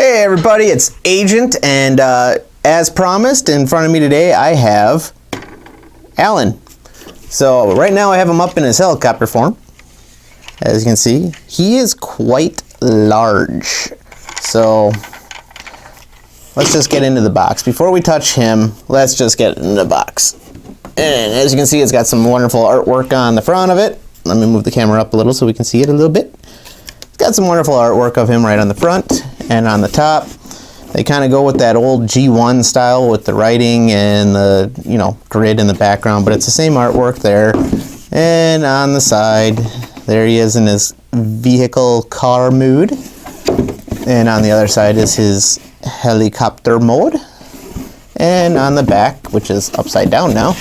Hey everybody, it's Agent, and as promised, in front of me today I have Alan. So right now I have him up in his helicopter form. As you can see, he is quite large. So let's just get into the box. Before we touch him, let's just get in the box. And as you can see, it's got some wonderful artwork on the front of it. Let me move the camera up a little so we can see it a little bit. It's got some wonderful artwork of him right on the front and on the top. They kind of go with that old G1 style with the writing and the, grid in the background, but it's the same artwork there. And on the side, there he is in his vehicle car mode. And on the other side is his helicopter mode. And on the back, which is upside down now,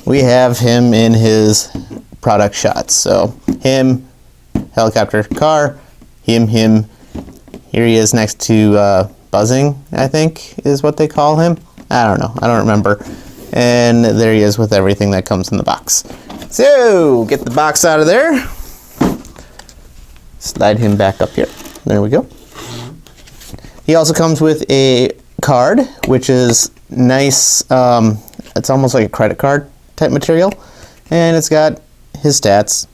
we have him in his product shots. So him, helicopter, car, him. Here he is next to Buzzing, I think is what they call him. I don't know. I don't remember. And there he is with everything that comes in the box. So, get the box out of there. Slide him back up here. There we go. He also comes with a card, which is nice. It's almost like a credit card type material. And it's got his stats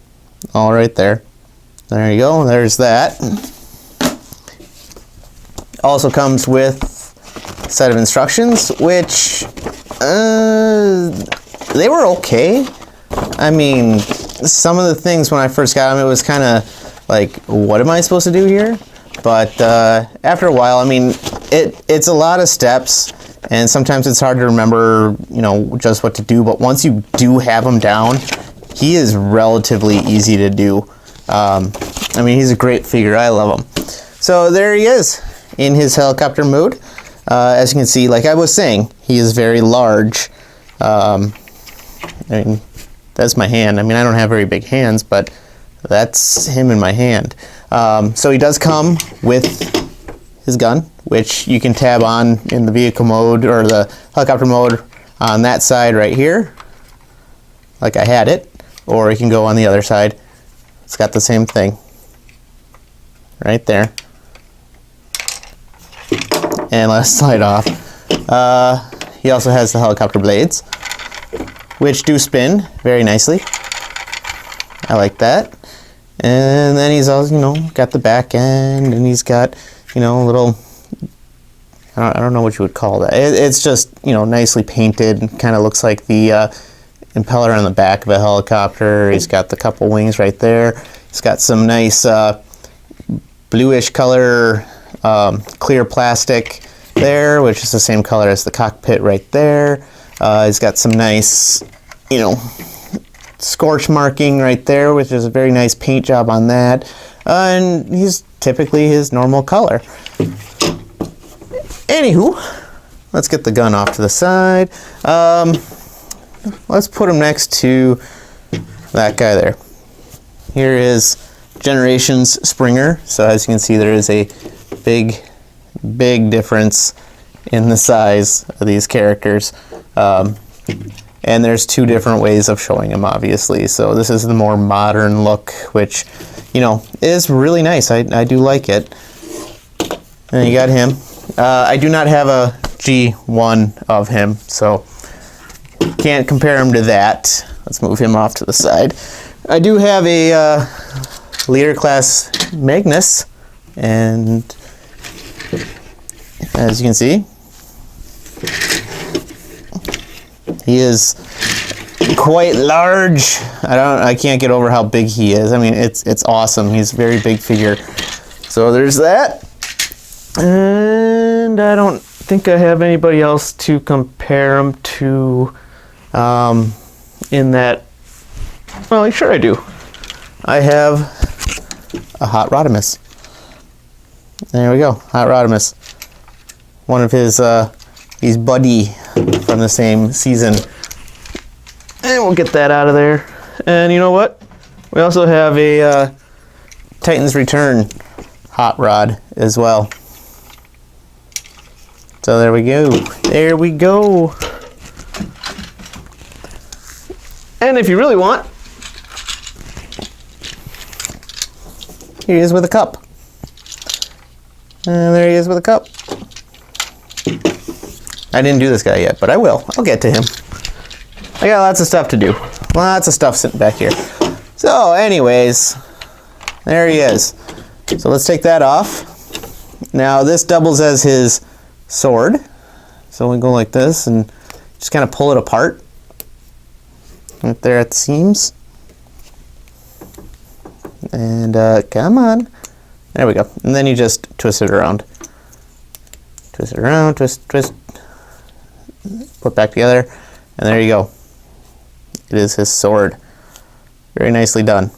all right there. There you go. There's that. Also comes with a set of instructions, which they were okay. I mean, some of the things when I first got them, it was kind of like, what am I supposed to do here? But after a while, I mean, it's a lot of steps, and sometimes it's hard to remember, just what to do. But once you do have him down, he is relatively easy to do. I mean, he's a great figure. I love him. So there he is in his helicopter mode. As you can see, like I was saying, he is very large. I mean, that's my hand. I mean, I don't have very big hands, but that's him in my hand. So he does come with his gun, which you can tab on in the vehicle mode or the helicopter mode on that side right here, like I had it, or you can go on the other side. It's got the same thing right there. And let's slide off. He also has the helicopter blades, which do spin very nicely. I like that. And then he's also, got the back end, and he's got, a little, I don't know what you would call that. It's just, nicely painted. Kind of looks like the impeller on the back of a helicopter. He's got the couple wings right there. He's got some nice bluish color clear plastic there, which is the same color as the cockpit right there. He's got some nice, scorch marking right there, which is a very nice paint job on that. And he's typically his normal color. Anywho, let's get the gun off to the side. Let's put him next to that guy there. Here is Generations Springer. So as you can see, there is a big difference in the size of these characters. And there's two different ways of showing them, obviously. So this is the more modern look, which, is really nice. I do like it. And you got him. I do not have a G1 of him, so can't compare him to that. Let's move him off to the side. I do have a Leader Class Magnus, and as you can see, he is quite large. I can't get over how big he is. I mean, it's awesome. He's a very big figure. So there's that. And I don't think I have anybody else to compare him to in that. Well, sure I do. I have a Hot Rodimus. There we go, Hot Rodimus. One of his buddy from the same season. And we'll get that out of there. And you know what? We also have a Titans Return Hot Rod as well. So there we go. There we go. And if you really want, here he is with a cup. And there he is with a cup. I didn't do this guy yet, but I will. I'll get to him. I got lots of stuff to do. Lots of stuff sitting back here. So anyways, there he is. So let's take that off. Now this doubles as his sword. So we go like this and just kind of pull it apart. Right there at the seams. And come on. There we go. And then you just twist it around. Twist it around, twist, twist. Put back together. And there you go. It is his sword. Very nicely done.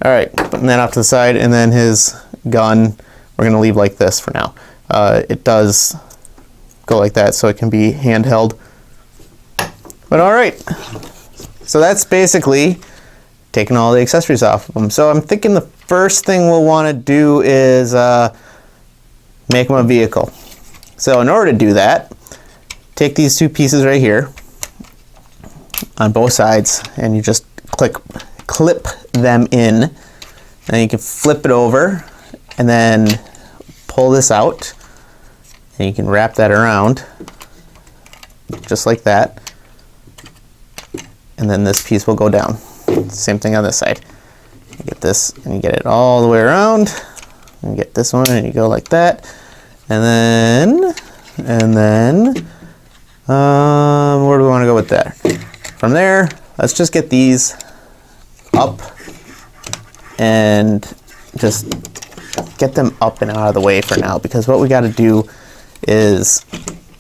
Alright, putting that off to the side, and then his gun we're going to leave like this for now. It does go like that, so it can be handheld. But alright, so that's basically taking all the accessories off of them. So I'm thinking the first thing we'll want to do is make them a vehicle. So in order to do that, take these two pieces right here on both sides, and you just clip them in. Then you can flip it over and then pull this out, and you can wrap that around just like that, and then this piece will go down. Same thing on this side. You get this and you get it all the way around, and you get this one and you go like that, and then where do we want to go with that? From there, let's just get these up and just get them up and out of the way for now, because what we got to do is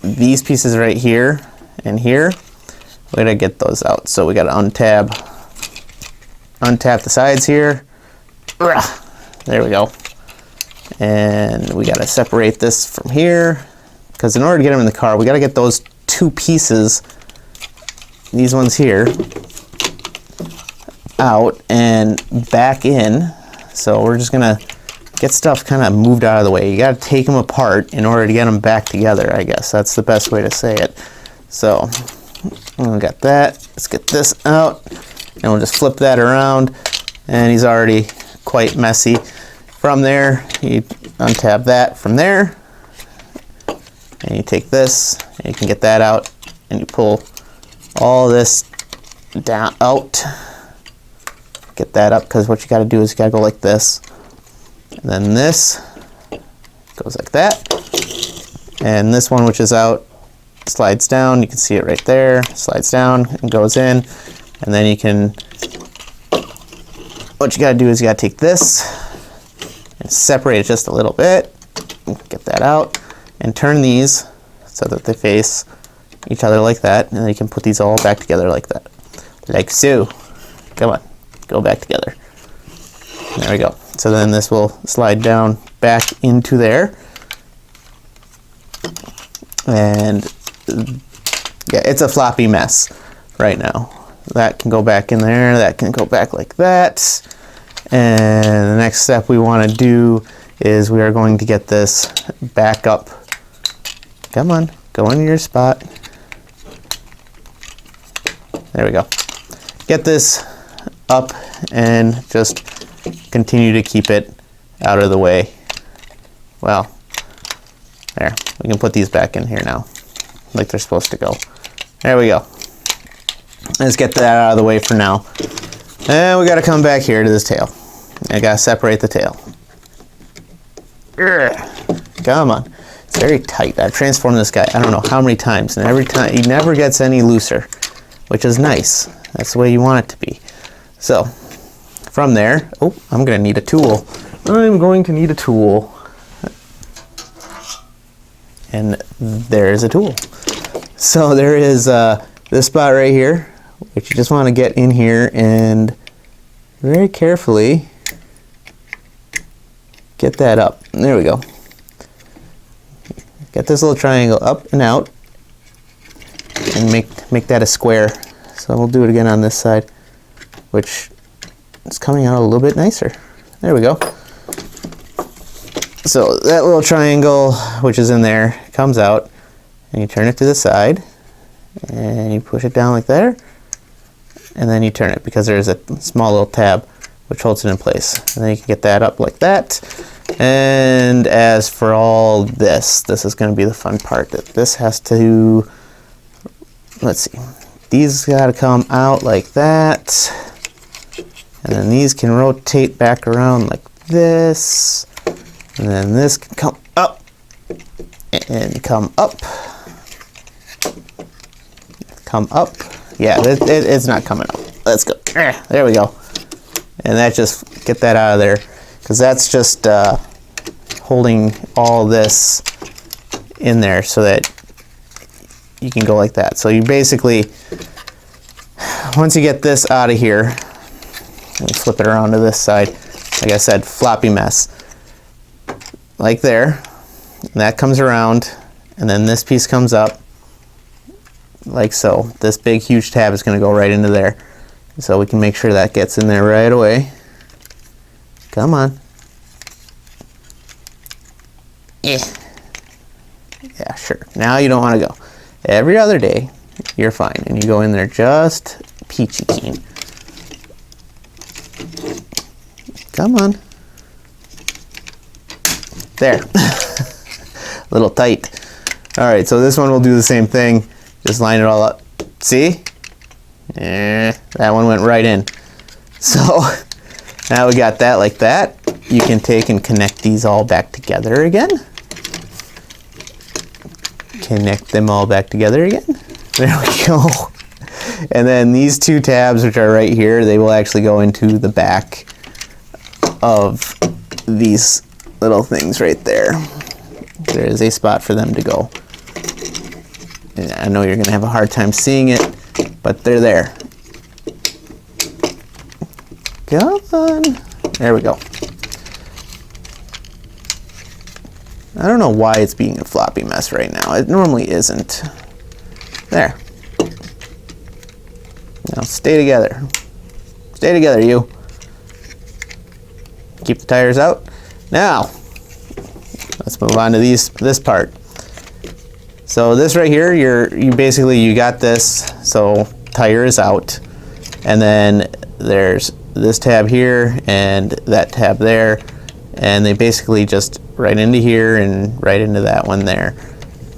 these pieces right here and here, we got to get those out. So we got to untap the sides here. There we go. And we got to separate this from here, because in order to get them in the car, we got to get those two pieces, these ones here, out and back in. So we're just gonna get stuff kind of moved out of the way. You got to take them apart in order to get them back together, I guess. That's the best way to say it. So we got that. Let's get this out, and we'll just flip that around, and he's already quite messy. From there, you untap that from there, and you take this, and you can get that out, and you pull all this down out. Get that up, because what you got to do is you got to go like this, and then this goes like that, and this one, which is out, slides down. You can see it right there. Slides down and goes in, and then you can. What you got to do is you got to take this and separate it just a little bit. Get that out and turn these so that they face each other like that, and then you can put these all back together like that, like so. Come on. Go back together. There we go. So then this will slide down back into there. And yeah, it's a floppy mess right now. That can go back in there. That can go back like that. And the next step we want to do is we are going to get this back up. Come on, go into your spot. There we go. Get this up and just continue to keep it out of the way. Well, there. We can put these back in here now, like they're supposed to go. There we go. Let's get that out of the way for now. And we got to come back here to this tail. I got to separate the tail. Come on. It's very tight. I've transformed this guy I don't know how many times, and every time he never gets any looser, which is nice. That's the way you want it to be. So, from there, oh, I'm going to need a tool. I'm going to need a tool. And there's a tool. So there is this spot right here, which you just want to get in here and very carefully get that up. There we go. Get this little triangle up and out and make that a square. So we'll do it again on this side, which is coming out a little bit nicer. There we go. So that little triangle, which is in there, comes out, and you turn it to the side, and you push it down like there, and then you turn it, because there's a small little tab which holds it in place. And then you can get that up like that, And as for all this is going to be the fun part. That this has to, let's see, these got to come out like that, and then these can rotate back around like this, and then this can come up and come up, come up. Yeah, it's not coming up. Let's go. There we go. And that just, get that out of there, because that's just holding all this in there so that you can go like that. So you basically, once you get this out of here, let me flip it around to this side. Like I said, floppy mess. Like there. And that comes around, and then this piece comes up like so. This big huge tab is going to go right into there. So we can make sure that gets in there right away. Come on. Yeah, sure. Now you don't want to go. Every other day, you're fine. And you go in there just peachy keen. Come on. There. A little tight. Alright, so this one will do the same thing. Just line it all up. See? That one went right in. So, now we got that like that. You can take and connect these all back together again. Connect them all back together again. There we go. And then these two tabs, which are right here, they will actually go into the back of these little things right there. There is a spot for them to go. And I know you're going to have a hard time seeing it, but they're there. Come on. There we go. I don't know why it's being a floppy mess right now. It normally isn't. There. Now stay together. Stay together, you. Keep the tires out. Now, let's move on to this part. So this right here, you basically got this. So tire is out, and then there's this tab here and that tab there, and they basically just right into here and right into that one there,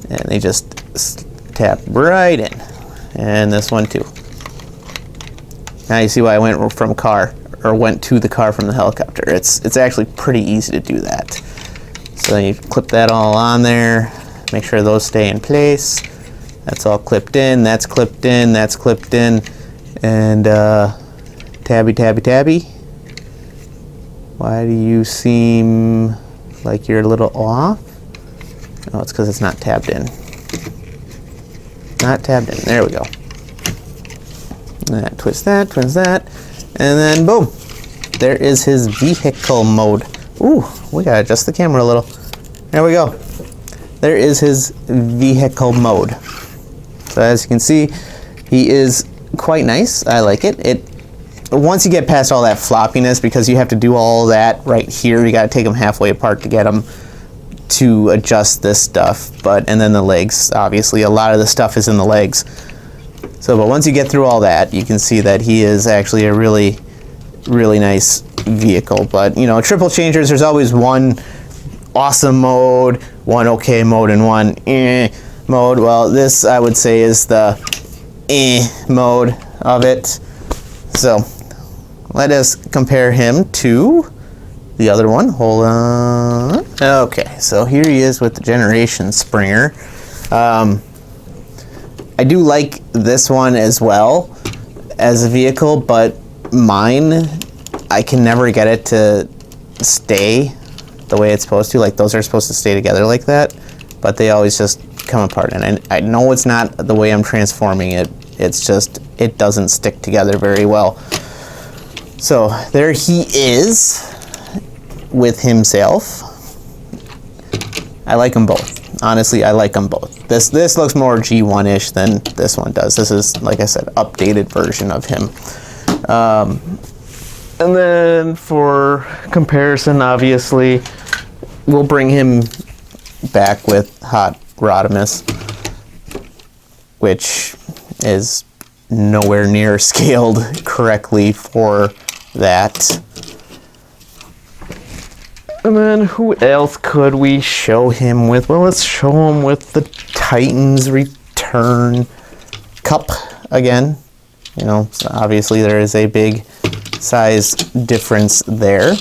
and they just tap right in. And this one too. Now you see why I went from car, or went to the car from the helicopter. It's actually pretty easy to do that. So you clip that all on there, make sure those stay in place. That's all clipped in, that's clipped in, that's clipped in, and tabby, tabby, tabby. Why do you seem like you're a little off? Oh, it's because it's not tabbed in. Not tabbed in. There we go. Twist that, and then boom. There is his vehicle mode. Ooh, we gotta adjust the camera a little. There we go. There is his vehicle mode. So as you can see, he is quite nice. I like it. Once you get past all that floppiness, because you have to do all that right here, you gotta take them halfway apart to get them to adjust this stuff. And then the legs, obviously, a lot of the stuff is in the legs. So, but once you get through all that, you can see that he is actually a really, really nice vehicle. But, you know, triple changers, there's always one awesome mode, one okay mode, and one mode. Well, this, I would say, is the mode of it. So, let us compare him to the other one. Hold on. Okay, so here he is with the Generation Springer. I do like this one as well as a vehicle, but mine, I can never get it to stay the way it's supposed to. Like, those are supposed to stay together like that, but they always just come apart. And I know it's not the way I'm transforming it. It's just, it doesn't stick together very well. So there he is with himself. I like them both. Honestly, I like them both. This looks more G1-ish than this one does. This is, like I said, updated version of him. And then for comparison, obviously, we'll bring him back with Hot Rodimus, which is nowhere near scaled correctly for that. And then who else could we show him with? Well, let's show him with the Titans Return cup again. You know, so obviously there is a big size difference there.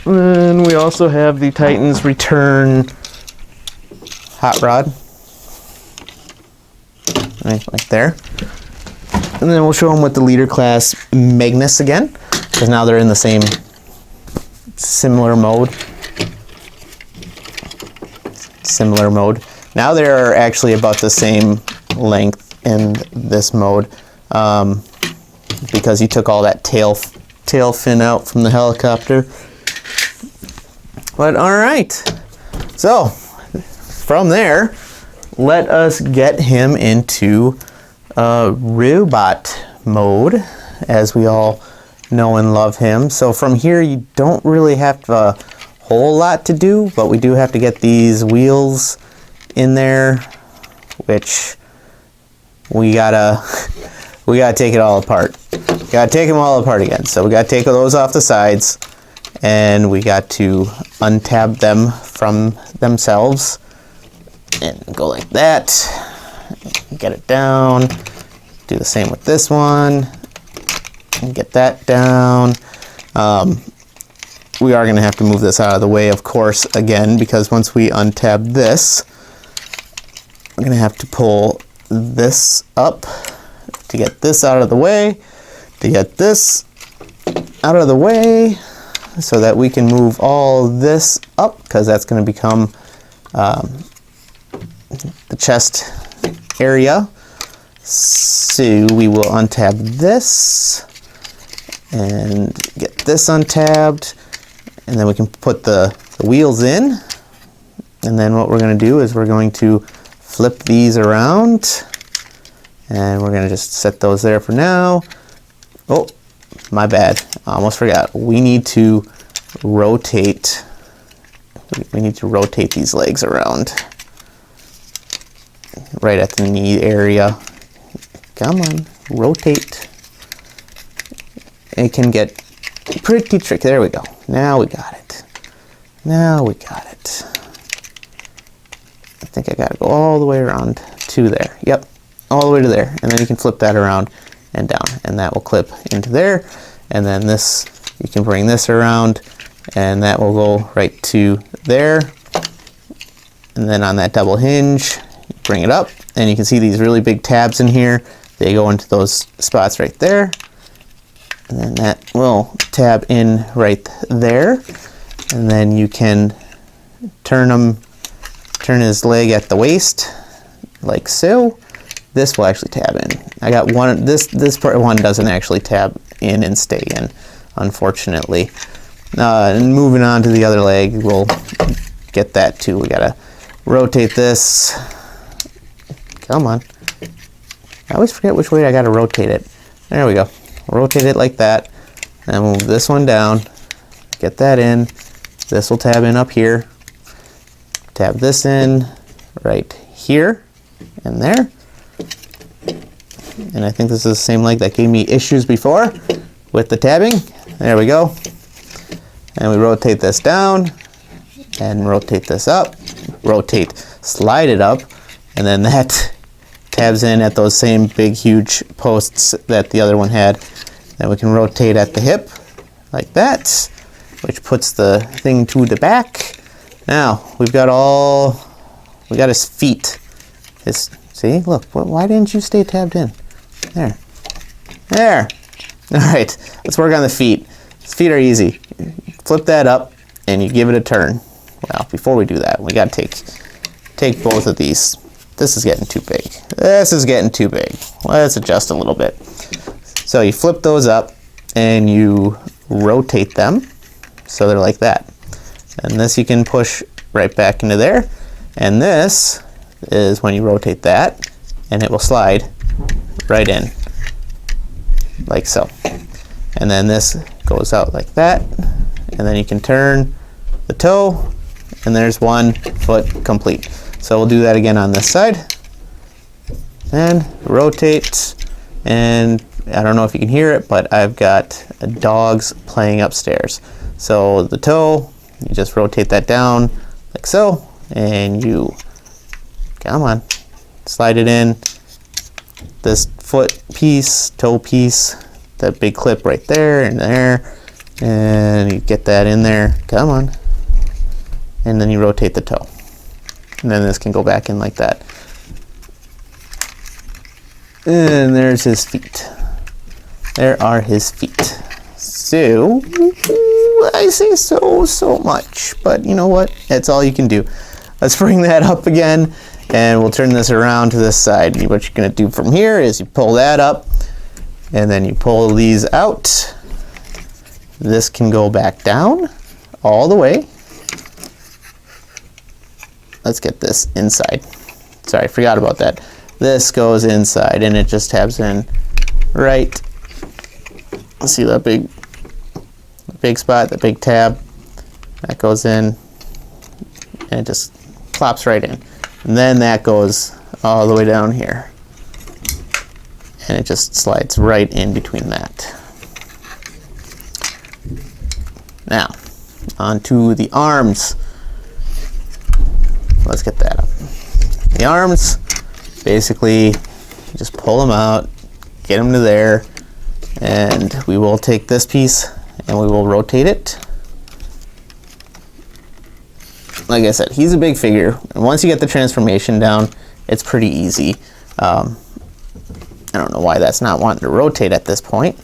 And we also have the Titans Return hot rod. Right, like there. And then we'll show them with the Leader Class Magnus again, because now they're in the same similar mode. Now they're actually about the same length in this mode, because you took all that tail fin out from the helicopter. But all right, so from there, let us get him into robot mode, as we all know and love him. So from here, you don't really have a whole lot to do, but we do have to get these wheels in there, which we gotta take it all apart. Gotta take them all apart again. So we gotta take those off the sides, and we got to untab them from themselves and go like that. Get it down. Do the same with this one. And get that down. We are going to have to move this out of the way, of course, again, because once we untab this, we're going to have to pull this up to get this out of the way, to get this out of the way, so that we can move all this up, because that's going to become the chest area. So we will untab this and get this untabbed, and then we can put the wheels in. And then what we're going to do is we're going to flip these around, and we're going to just set those there for now. Oh, my bad, I almost forgot. We need to rotate these legs around right at the knee area. Come on, rotate. It can get pretty tricky. There we go. Now we got it. I think I gotta go all the way around to there. Yep, all the way to there. And then you can flip that around and down, and that will clip into there. And then this, you can bring this around, and that will go right to there. And then on that double hinge, you bring it up, and you can see these really big tabs in here. They go into those spots right there. And then that will tab in right there. And then you can turn his leg at the waist, like so. This will actually tab in. I got one, this part one doesn't actually tab in and stay in, unfortunately. And moving on to the other leg, we'll get that too. We gotta rotate this. Come on. I always forget which way I gotta rotate it. There we go. Rotate it like that, and move this one down, get that in. This will tab in up here, tab this in right here and there. And I think this is the same leg that gave me issues before with the tabbing. There we go. And we rotate this down and rotate this up, slide it up, and then that tabs in at those same big huge posts that the other one had. Then we can rotate at the hip like that, which puts the thing to the back. Now we've got his feet. See, look, why didn't you stay tabbed in? There. All right, let's work on the feet. His feet are easy. Flip that up and you give it a turn. Well, before we do that, we gotta take both of these. This is getting too big. Let's adjust a little bit. So you flip those up and you rotate them so they're like that. And this you can push right back into there. And this is when you rotate that, and it will slide right in, like so. And then this goes out like that. And then you can turn the toe, and there's one foot complete. So we'll do that again on this side. And rotate, and I don't know if you can hear it, but I've got dogs playing upstairs. So the toe You just rotate that down like so, and you, come on, slide it in. This foot piece, toe piece, that big clip right there and there, and you get that in there, come on. And then you rotate the toe. And then this can go back in like that. And there's his feet. There are his feet. So, I say so much, but you know what? That's all you can do. Let's bring that up again, and we'll turn this around to this side. What you're gonna do from here is you pull that up, and then you pull these out. This can go back down all the way. Let's get this inside. Sorry, I forgot about that. This goes inside, and it just tabs in right. See that big spot, the big tab? That goes in, and it just plops right in. And then that goes all the way down here. And it just slides right in between that. Now, onto the arms. Let's get that up. The arms, basically, just pull them out, get them to there, and we will take this piece and we will rotate it. Like I said, he's a big figure, and once you get the transformation down, it's pretty easy. I don't know why that's not wanting to rotate at this point.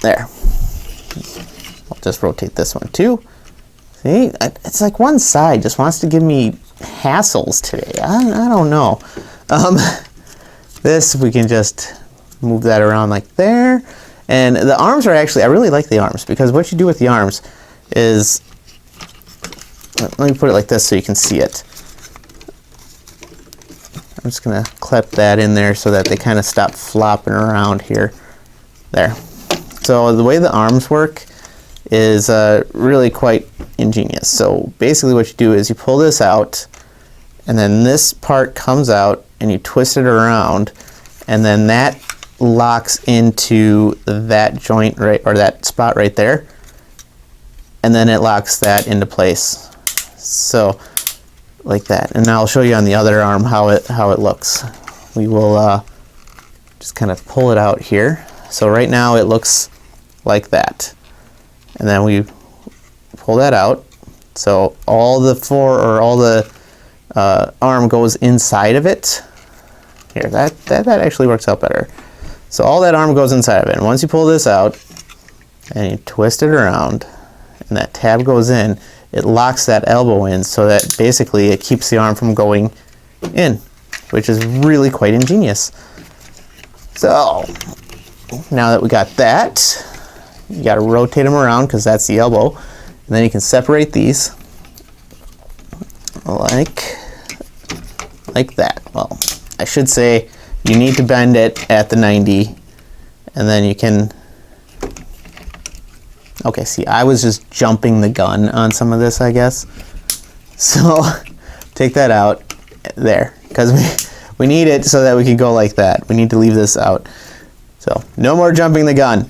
There. I'll just rotate this one too. See, it's like one side just wants to give me hassles today. I don't know. This, we can just move that around like there. And the arms are actually, I really like the arms, because what you do with the arms is, let me put it like this so you can see it. I'm just gonna clip that in there so that they kind of stop flopping around here. There. So the way the arms work is really quite ingenious. So basically what you do is you pull this out, and then this part comes out, and you twist it around, and then that locks into that joint right, or that spot right there, and then it locks that into place. So like that. And now I'll show you on the other arm how it looks. We will just kind of pull it out here. So right now it looks like that. And then we pull that out. So all the arm goes inside of it. Here, that actually works out better. So all that arm goes inside of it. And once you pull this out and you twist it around and that tab goes in, it locks that elbow in so that basically it keeps the arm from going in, which is really quite ingenious. So now that we got that, you got to rotate them around because that's the elbow. And then you can separate these like that. Well, I should say you need to bend it at the 90, and then you can, okay, see, I was just jumping the gun on some of this, I guess. So take that out there, because we need it so that we can go like that. We need to leave this out. So no more jumping the gun.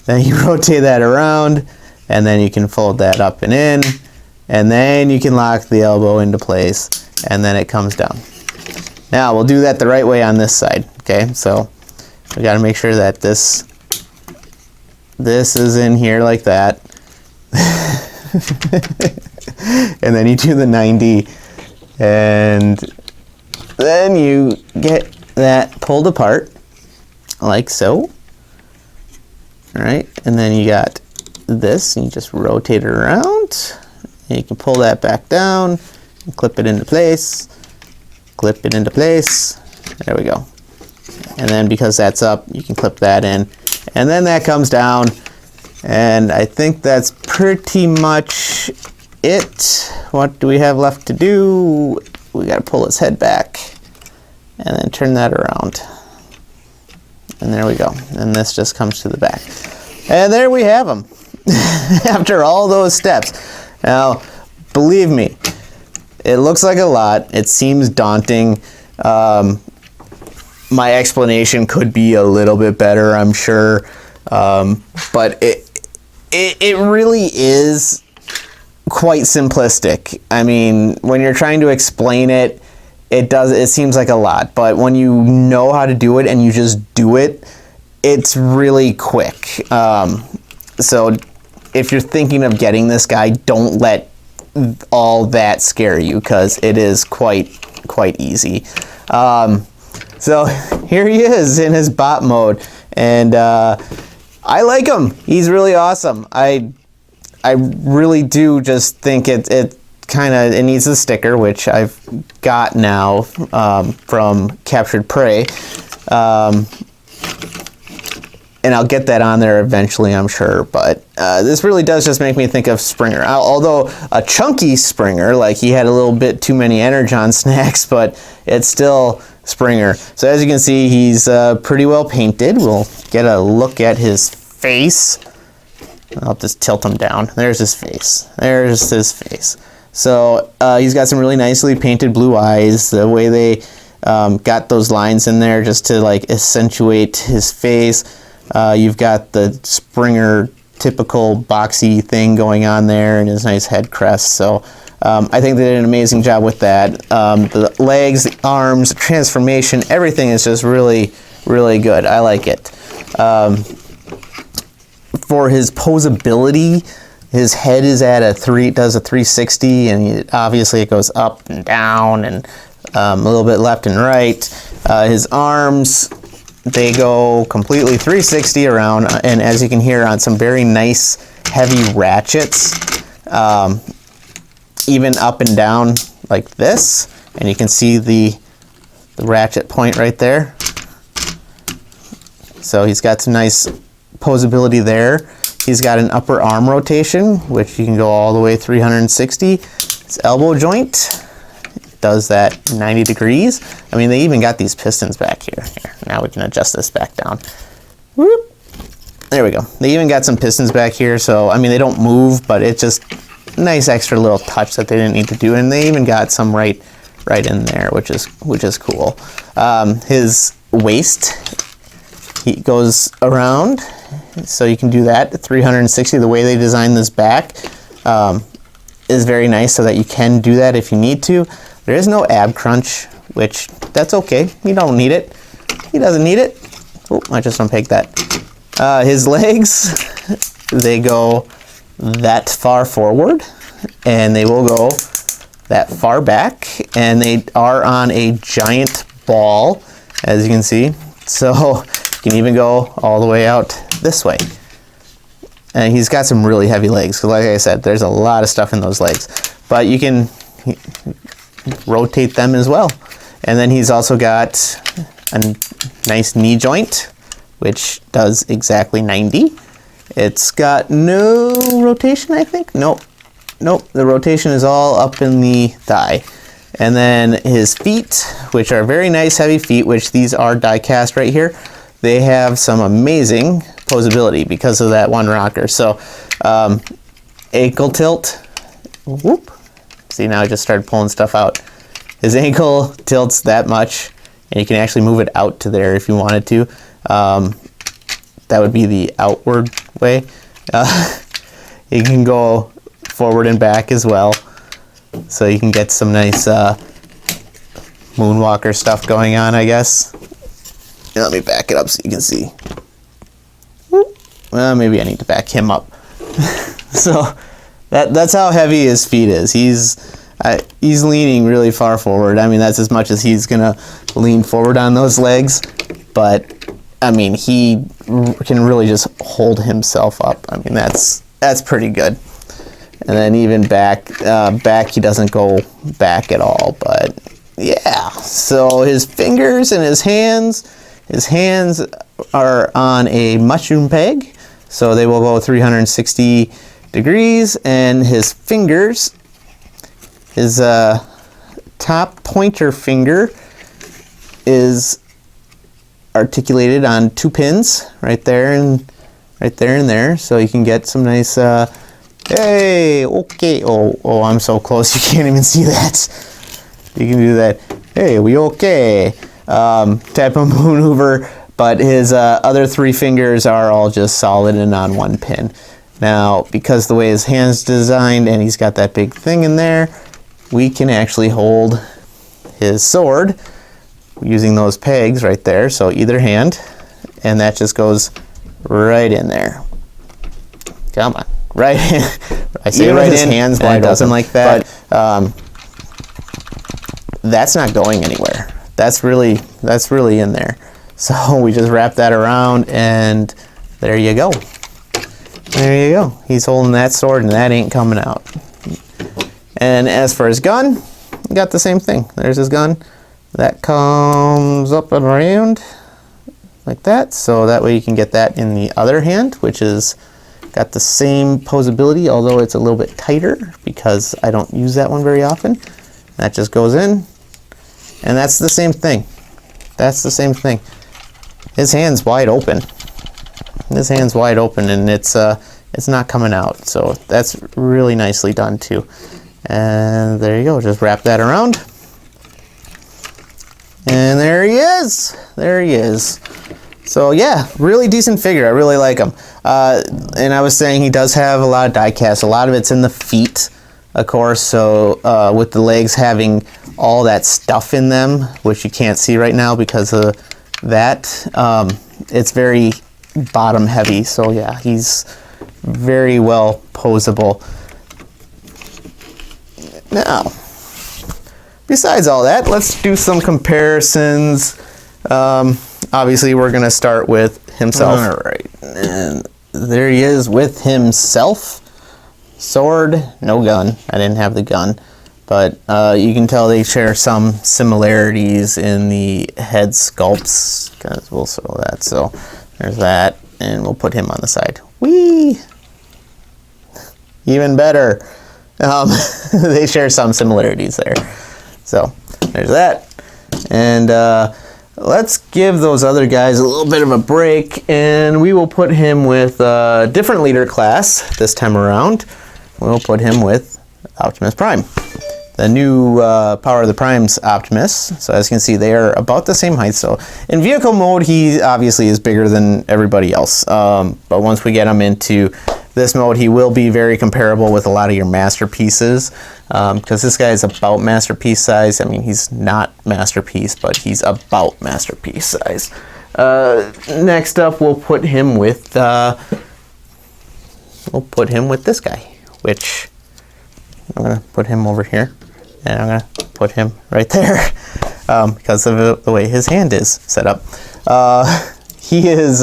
Then you rotate that around, and then you can fold that up and in, and then you can lock the elbow into place, and then it comes down. Now we'll do that the right way on this side, okay? So we got to make sure that this is in here like that. And then you do the 90, and then you get that pulled apart like so. All right, and then you got this, and you just rotate it around, and you can pull that back down and clip it into place. Clip it into place. There we go. And then because that's up, you can clip that in, and then that comes down. And I think that's pretty much it. What do we have left to do? We got to pull his head back and then turn that around. And there we go. And this just comes to the back. And there we have him. After all those steps. Now, believe me, it looks like a lot. It seems daunting. My explanation could be a little bit better, I'm sure. But it really is quite simplistic. I mean, when you're trying to explain it, it seems like a lot, but when you know how to do it and you just do it, it's really quick. So if you're thinking of getting this guy, don't let all that scare you, because it is quite easy. So here he is in his bot mode, and I like him. He's really awesome. I really do just think it needs a sticker, which I've got now from Captured Prey. And I'll get that on there eventually, I'm sure. But this really does just make me think of Springer. Although a chunky Springer, like he had a little bit too many Energon snacks, but it's still Springer. So as you can see, he's pretty well painted. We'll get a look at his face. I'll just tilt him down. There's his face. There's his face. So he's got some really nicely painted blue eyes. The way they got those lines in there just to like accentuate his face. You've got the Springer typical boxy thing going on there and his nice head crest. So I think they did an amazing job with that. The legs, the arms, the transformation, everything is just really, really good. I like it. For his posability, his head is at does a 360, and obviously it goes up and down and a little bit left and right. His arms, they go completely 360 around, and as you can hear, on some very nice heavy ratchets, even up and down like this, and you can see the ratchet point right there. So he's got some nice posability there. He's got an upper arm rotation, which you can go all the way 360. His elbow joint does that 90 degrees. I mean, they even got these pistons back here. Now we can adjust this back down. Whoop. There we go. They even got some pistons back here, so I mean, they don't move, but it's just a nice extra little touch that they didn't need to do. And they even got some right in there, which is cool. His waist, he goes around, so you can do that 360. The way they designed this back is very nice, so that you can do that if you need to. There is no ab crunch, which that's okay. You don't need it. He doesn't need it. Oh, I just unpegged that. His legs, they go that far forward, and they will go that far back, and they are on a giant ball, as you can see. So you can even go all the way out this way. And he's got some really heavy legs, because like I said, there's a lot of stuff in those legs. But you can rotate them as well. And then he's also got a nice knee joint, which does exactly 90. It's got no rotation, I think. Nope. The rotation is all up in the thigh. And then his feet, which are very nice heavy feet, which these are die cast right here. They have some amazing posability because of that one rocker. So ankle tilt. Whoop. See, now I just started pulling stuff out. His ankle tilts that much, and you can actually move it out to there if you wanted to. That would be the outward way. You can go forward and back as well, so you can get some nice moonwalker stuff going on, I guess. And let me back it up so you can see. Well, maybe I need to back him up. So that's how heavy his feet is. He's leaning really far forward. I mean, that's as much as he's gonna lean forward on those legs. But I mean, he can really just hold himself up. I mean, that's pretty good. And then even back he doesn't go back at all. But yeah, so his fingers and his hands are on a mushroom peg, so they will go 360 degrees, and his fingers, his top pointer finger is articulated on 2 pins right there and there, so you can get some nice hey, okay, oh I'm so close you can't even see that. You can do that, hey, we okay type of maneuver, but his other 3 fingers are all just solid and on 1 pin. Now, because the way his hand's designed and he's got that big thing in there, we can actually hold his sword using those pegs right there. So either hand, and that just goes right in there. Come on, right in. I say right in, hands wide open like that. But, that's not going anywhere. That's really in there. So we just wrap that around, and there you go. There you go. He's holding that sword, and that ain't coming out. And as for his gun, we got the same thing. There's his gun. That comes up and around like that. So that way you can get that in the other hand, which is got the same posability, although it's a little bit tighter because I don't use that one very often. That just goes in, and that's the same thing. That's the same thing. His hand's wide open. His hand's wide open, and it's not coming out. So that's really nicely done too. And there you go. Just wrap that around, and there he is. There he is. So yeah, really decent figure. I really like him. And I was saying he does have a lot of die cast. A lot of it's in the feet, of course. So with the legs having all that stuff in them, which you can't see right now because of that, it's very bottom heavy. So yeah, he's very well posable. Now, besides all that, let's do some comparisons. Obviously, we're going to start with himself. All right, and there he is with himself. Sword, no gun. I didn't have the gun, but you can tell they share some similarities in the head sculpts, because we'll show that. So there's that, and we'll put him on the side. Whee! Even better. They share some similarities there. So there's that, and let's give those other guys a little bit of a break, and we will put him with a different leader class this time around. We'll put him with Optimus Prime, the new Power of the Primes Optimus. So as you can see, they are about the same height. So in vehicle mode, he obviously is bigger than everybody else. But once we get him into this mode, he will be very comparable with a lot of your Masterpieces, because this guy is about Masterpiece size. I mean, he's not Masterpiece, but he's about Masterpiece size. Next up, we'll put him with this guy, which I'm gonna put him over here, and I'm gonna put him right there, because of the way his hand is set up. He is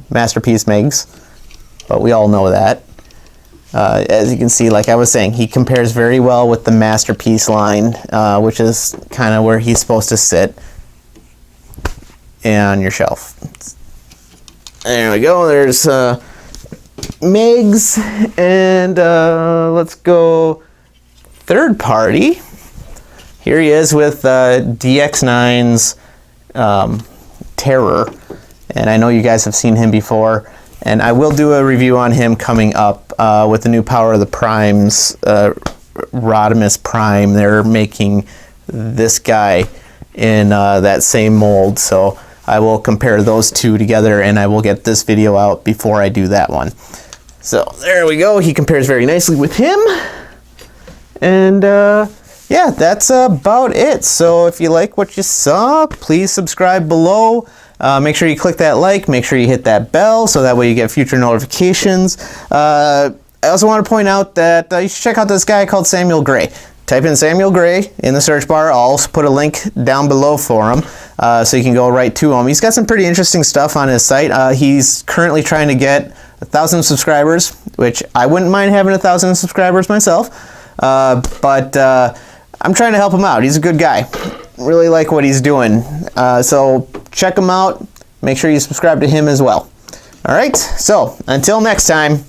Masterpiece Megs, but we all know that. As you can see, like I was saying, he compares very well with the Masterpiece line, which is kind of where he's supposed to sit on your shelf. There we go. There's Megs, and let's go third party. Here he is with DX9's Terror, and I know you guys have seen him before. And I will do a review on him coming up with the new Power of the Primes, Rodimus Prime. They're making this guy in that same mold. So I will compare those two together, and I will get this video out before I do that one. So there we go. He compares very nicely with him. And yeah, that's about it. So if you like what you saw, please subscribe below. Make sure you click that like, make sure you hit that bell so that way you get future notifications. I also want to point out that you should check out this guy called Samuel Gray. Type in Samuel Gray in the search bar. I'll also put a link down below for him so you can go right to him. He's got some pretty interesting stuff on his site. He's currently trying to get 1,000 subscribers, which I wouldn't mind having 1,000 subscribers myself. But I'm trying to help him out. He's a good guy. Really like what he's doing. So check him out. Make sure you subscribe to him as well. All right, so until next time.